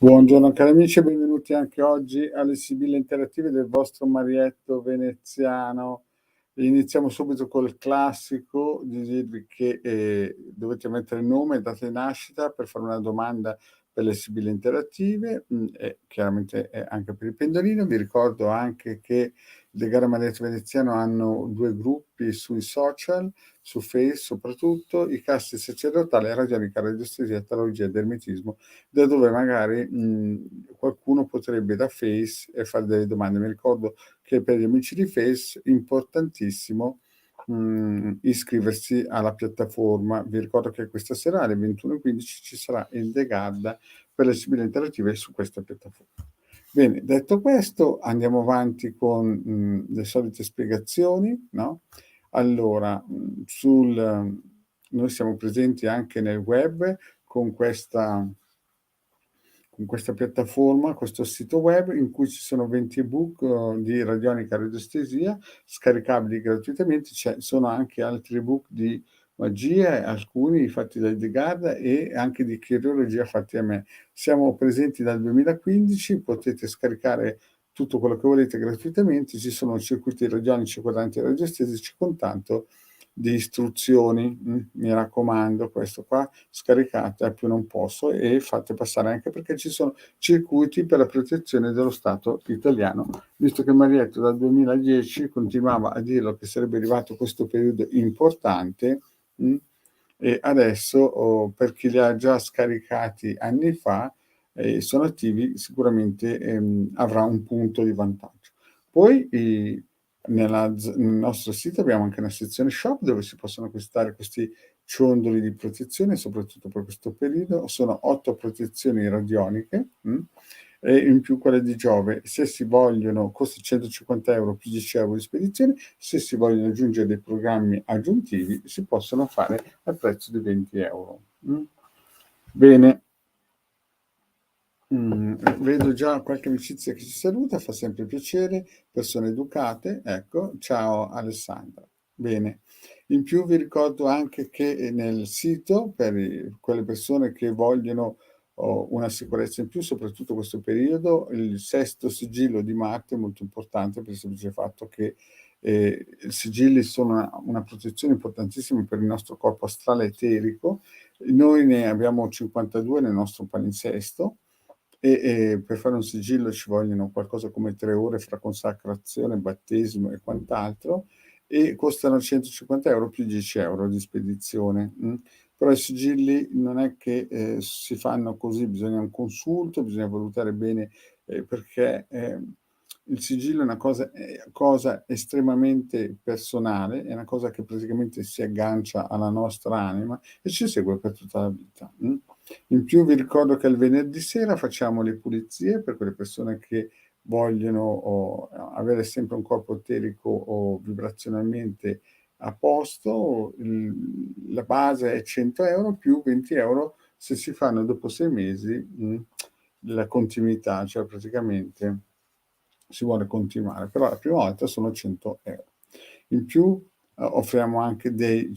Buongiorno cari amici e benvenuti anche oggi alle Sibille Interattive del vostro Marietto veneziano. Iniziamo subito col classico di dirvi che dovete mettere nome e data di nascita per fare una domanda per le Sibille Interattive e chiaramente anche per il pendolino. Vi ricordo anche che le gare Marietto veneziano hanno 2 gruppi sui social, su Face soprattutto, i casti sacerdotali, radionica, radiestesia, tarologia ed ermetismo, da dove magari qualcuno potrebbe da Face fare delle domande. Mi ricordo che per gli amici di Face importantissimo iscriversi alla piattaforma. Vi ricordo che questa sera alle 21:15 ci sarà il The Garda per le Sibille Interattive su questa piattaforma. Bene, detto questo andiamo avanti con le solite spiegazioni, no? Allora, noi siamo presenti anche nel web con questa piattaforma, questo sito web in cui ci sono 20 ebook di radionica radiestesia scaricabili gratuitamente. Sono anche altri ebook di magia, alcuni fatti da Edgarda e anche di chirurgia fatti da me. Siamo presenti dal 2015, potete scaricare tutto quello che volete gratuitamente. Ci sono circuiti radionici, quadranti radiestesici con tanto di istruzioni, mi raccomando. Questo qua scaricate a più non posso e fate passare, anche perché ci sono circuiti per la protezione dello Stato italiano, visto che Marietto dal 2010 continuava a dirlo che sarebbe arrivato questo periodo importante, e adesso per chi li ha già scaricati anni fa e sono attivi, sicuramente avrà un punto di vantaggio. Poi nel nostro sito abbiamo anche una sezione shop dove si possono acquistare questi ciondoli di protezione, soprattutto per questo periodo. Sono 8 protezioni radioniche e in più quelle di Giove. Se si vogliono, costa 150 euro più 10 euro di spedizione. Se si vogliono aggiungere dei programmi aggiuntivi si possono fare al prezzo di 20 euro. Bene. Vedo già qualche amicizia che ci saluta, fa sempre piacere, persone educate, ecco, ciao Alessandra. Bene, in più vi ricordo anche che nel sito, per quelle persone che vogliono una sicurezza in più, soprattutto questo periodo, il sesto sigillo di Marte è molto importante per il semplice fatto che i sigilli sono una protezione importantissima per il nostro corpo astrale eterico. Noi ne abbiamo 52 nel nostro palinsesto e per fare un sigillo ci vogliono qualcosa come 3 ore fra consacrazione, battesimo e quant'altro, e costano 150 euro più 10 euro di spedizione. Però i sigilli non è che si fanno così, bisogna un consulto, bisogna valutare bene perché il sigillo è una cosa estremamente personale, è una cosa che praticamente si aggancia alla nostra anima e ci segue per tutta la vita. In più vi ricordo che il venerdì sera facciamo le pulizie per quelle persone che vogliono avere sempre un corpo eterico o vibrazionalmente a posto. La base è 100 euro più 20 euro se si fanno dopo 6 mesi la continuità, cioè praticamente si vuole continuare, però la prima volta sono 100 euro. In più offriamo anche dei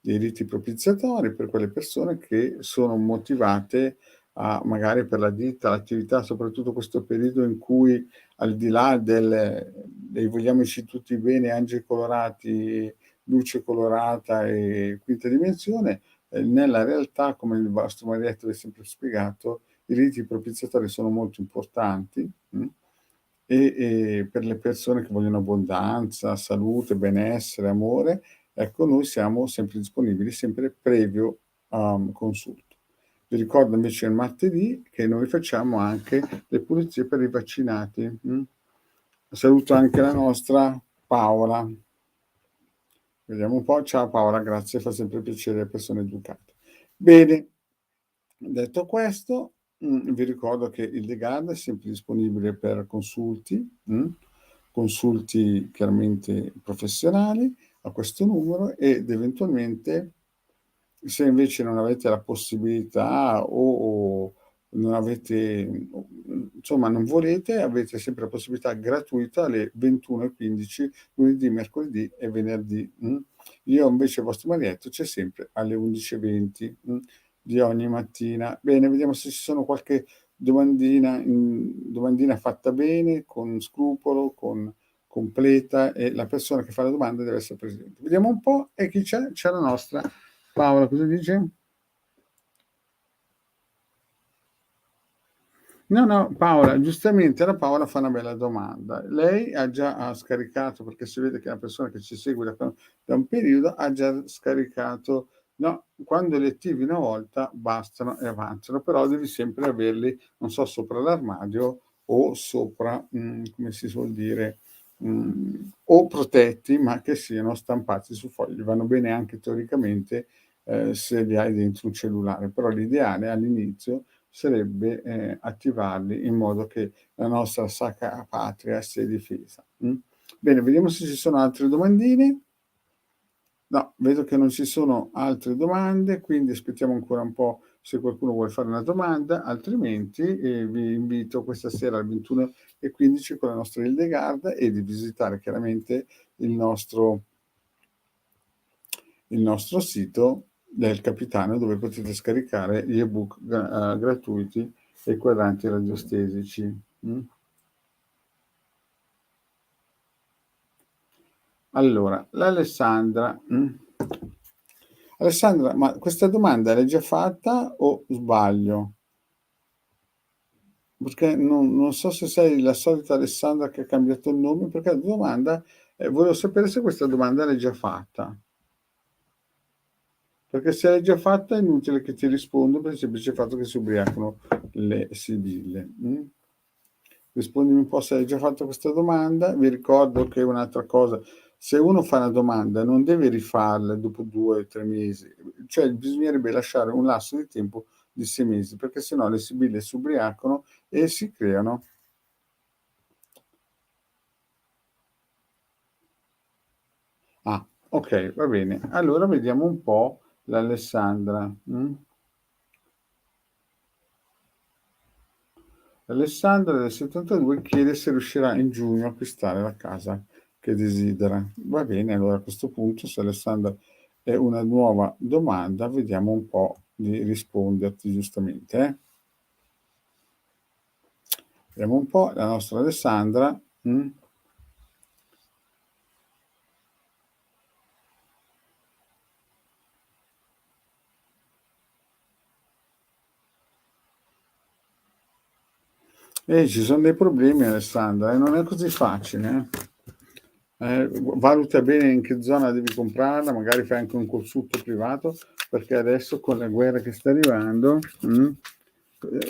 riti propiziatori per quelle persone che sono motivate a, magari per la ditta, l'attività, soprattutto questo periodo in cui al di là dei vogliamoci tutti bene, angeli colorati, luce colorata e quinta dimensione, nella realtà, come il vostro Marietto vi ha sempre spiegato, i riti propiziatori sono molto importanti e per le persone che vogliono abbondanza, salute, benessere, amore, ecco, noi siamo sempre disponibili, sempre previo consulto. Vi ricordo invece il martedì che noi facciamo anche le pulizie per i vaccinati. Saluto anche la nostra Paola. Vediamo un po'. Ciao Paola, grazie, fa sempre piacere alle persone educate. Bene, detto questo, vi ricordo che il The Guard è sempre disponibile per consulti, consulti chiaramente professionali a questo numero, ed eventualmente se invece non avete la possibilità o non avete, insomma non volete, avete sempre la possibilità gratuita alle 21:15 lunedì, mercoledì e venerdì. Io invece il vostro Marietto c'è sempre alle 11:20. di ogni mattina. Bene, vediamo se ci sono qualche domandina fatta bene, con scrupolo, con completa, e la persona che fa la domanda deve essere presente. Vediamo un po', e chi c'è? C'è la nostra Paola, cosa dice? No, no, Paola, giustamente la Paola fa una bella domanda. Lei ha scaricato, perché si vede che è una persona che ci segue da un periodo, ha già scaricato, no, quando li attivi una volta bastano e avanzano, però devi sempre averli, non so, sopra l'armadio o sopra, come si suol dire, o protetti, ma che siano stampati su fogli. Vanno bene anche teoricamente, se li hai dentro un cellulare, però l'ideale all'inizio sarebbe, attivarli in modo che la nostra sacra patria sia difesa. Bene, vediamo se ci sono altre domandine. No, vedo che non ci sono altre domande, quindi aspettiamo ancora un po' se qualcuno vuole fare una domanda, altrimenti, vi invito questa sera alle 21:15 con la nostra Hildegarda, e di visitare chiaramente il nostro sito del Capitano, dove potete scaricare gli ebook gratuiti e i quadranti radiostesici. Allora, Alessandra, ma questa domanda l'hai già fatta o sbaglio? Perché non so se sei la solita Alessandra che ha cambiato il nome, perché la domanda, volevo sapere se questa domanda l'hai già fatta. Perché se l'hai già fatta è inutile che ti rispondo per il semplice fatto che si ubriacano le sibille. Rispondimi un po' se hai già fatto questa domanda. Vi ricordo che un'altra cosa, se uno fa una domanda non deve rifarla dopo 2 o 3 mesi, cioè bisognerebbe lasciare un lasso di tempo di 6 mesi, perché sennò le sibille si ubriacano e si creano. Ah, ok, va bene. Allora vediamo un po' l'Alessandra. Alessandra del 72 chiede se riuscirà in giugno a acquistare la casa che desidera. Va bene, allora a questo punto, se Alessandra è una nuova domanda, vediamo un po' di risponderti giustamente. Vediamo un po' la nostra Alessandra. Ci sono dei problemi, Alessandra, e non è così facile. Valuta bene in che zona devi comprarla, magari fai anche un consulto privato, perché adesso con la guerra che sta arrivando,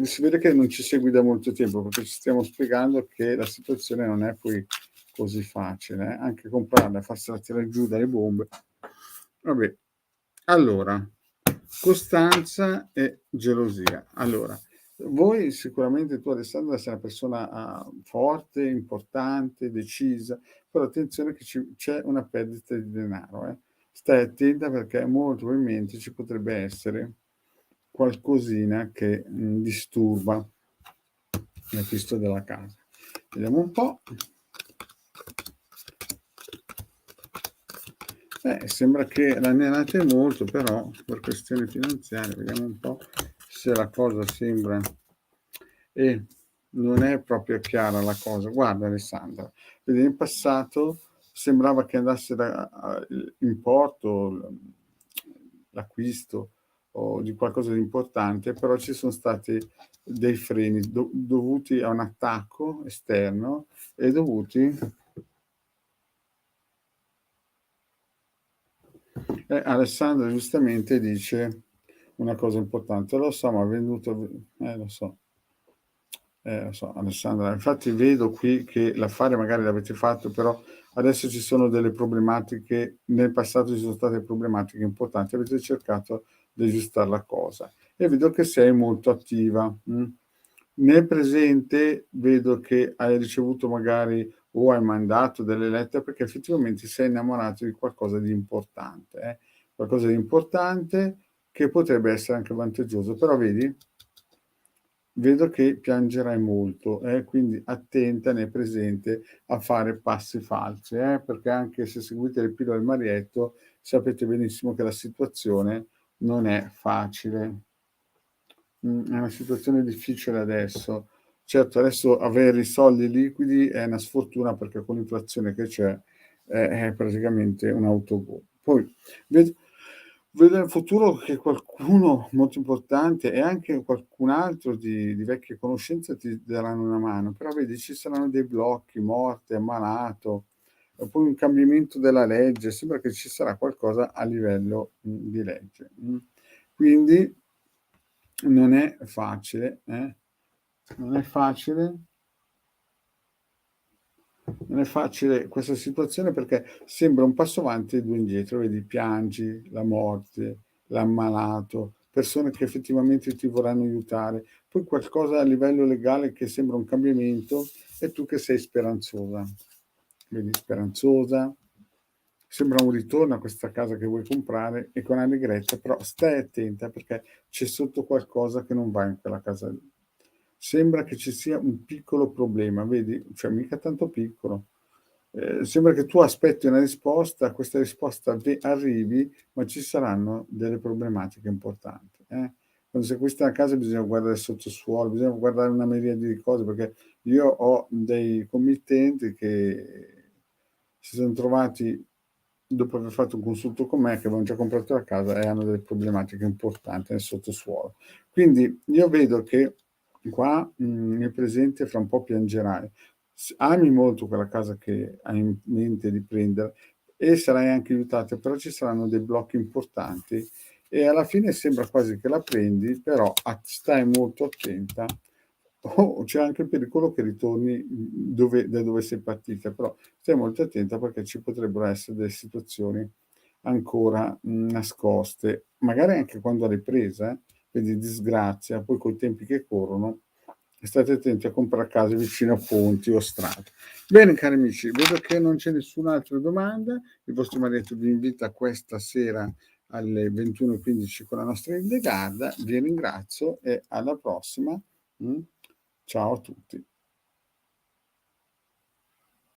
si vede che non ci segui da molto tempo, perché ci stiamo spiegando che la situazione non è poi così facile, anche comprarla, farsela tirare giù dalle bombe. Vabbè, allora, costanza e gelosia. Allora, voi sicuramente, tu Alessandra, sei una persona forte, importante, decisa, però attenzione che c'è una perdita di denaro. Stai attenta, perché molto probabilmente ci potrebbe essere qualcosina che disturba l'acquisto della casa. Vediamo un po'. Sembra che l'allenate molto, però per questioni finanziarie, vediamo un po' se la cosa sembra, e non è proprio chiara la cosa. Guarda Alessandra, vedi, in passato sembrava che andasse in porto l'acquisto o di qualcosa di importante, però ci sono stati dei freni dovuti a un attacco esterno, e dovuti. Alessandro giustamente dice una cosa importante: lo so, ma ha venduto, lo so Alessandra, infatti vedo qui che l'affare magari l'avete fatto, però adesso ci sono delle problematiche, nel passato ci sono state problematiche importanti, avete cercato di aggiustare la cosa, e vedo che sei molto attiva. Nel presente vedo che hai ricevuto magari, o hai mandato delle lettere, perché effettivamente sei innamorato di qualcosa di importante, qualcosa di importante che potrebbe essere anche vantaggioso, però vedo che piangerai molto, quindi attenta nel presente a fare passi falsi, perché anche se seguite le pillole del Marietto, sapete benissimo che la situazione non è facile. è una situazione difficile adesso. Certo, adesso avere i soldi liquidi è una sfortuna perché con l'inflazione che c'è è praticamente un autogol. Poi ved vedo nel futuro che qualcuno molto importante e anche qualcun altro di vecchie conoscenze ti daranno una mano, però vedi ci saranno dei blocchi, morte, ammalato, e poi un cambiamento della legge, sembra che ci sarà qualcosa a livello, di legge, Quindi non è facile, non è facile non è facile questa situazione perché sembra un passo avanti e 2 indietro, vedi piangi, la morte, l'ammalato, persone che effettivamente ti vorranno aiutare, poi qualcosa a livello legale che sembra un cambiamento e tu che sei speranzosa. Vedi, speranzosa, sembra un ritorno a questa casa che vuoi comprare e con allegrezza, però stai attenta perché c'è sotto qualcosa che non va in quella casa lì. Sembra che ci sia un piccolo problema, vedi? Cioè mica tanto piccolo. Sembra che tu aspetti una risposta, questa risposta arrivi, ma ci saranno delle problematiche importanti, Quando si acquista una casa bisogna guardare il sottosuolo, bisogna guardare una miriade di cose, perché io ho dei committenti che si son trovati, dopo aver fatto un consulto con me, che avevan già comprato la casa e hanno delle problematiche importanti nel sottosuolo. Quindi io vedo che qua, nel presente fra un po' piangerai. Ami molto quella casa che hai in mente di prendere e sarai anche aiutata, però ci saranno dei blocchi importanti e alla fine sembra quasi che la prendi, però stai molto attenta o c'è anche il pericolo che ritorni, da dove sei partita, però stai molto attenta perché ci potrebbero essere delle situazioni ancora, nascoste, magari anche quando l'hai presa, quindi disgrazia, poi coi tempi che corrono, state attenti a comprar case vicino a ponti o strade. Bene cari amici, vedo che non c'è nessun'altra domanda, il vostro marito vi invita questa sera alle 21:15 con la nostra Hildegarda, vi ringrazio e alla prossima, mh. Ciao a tutti.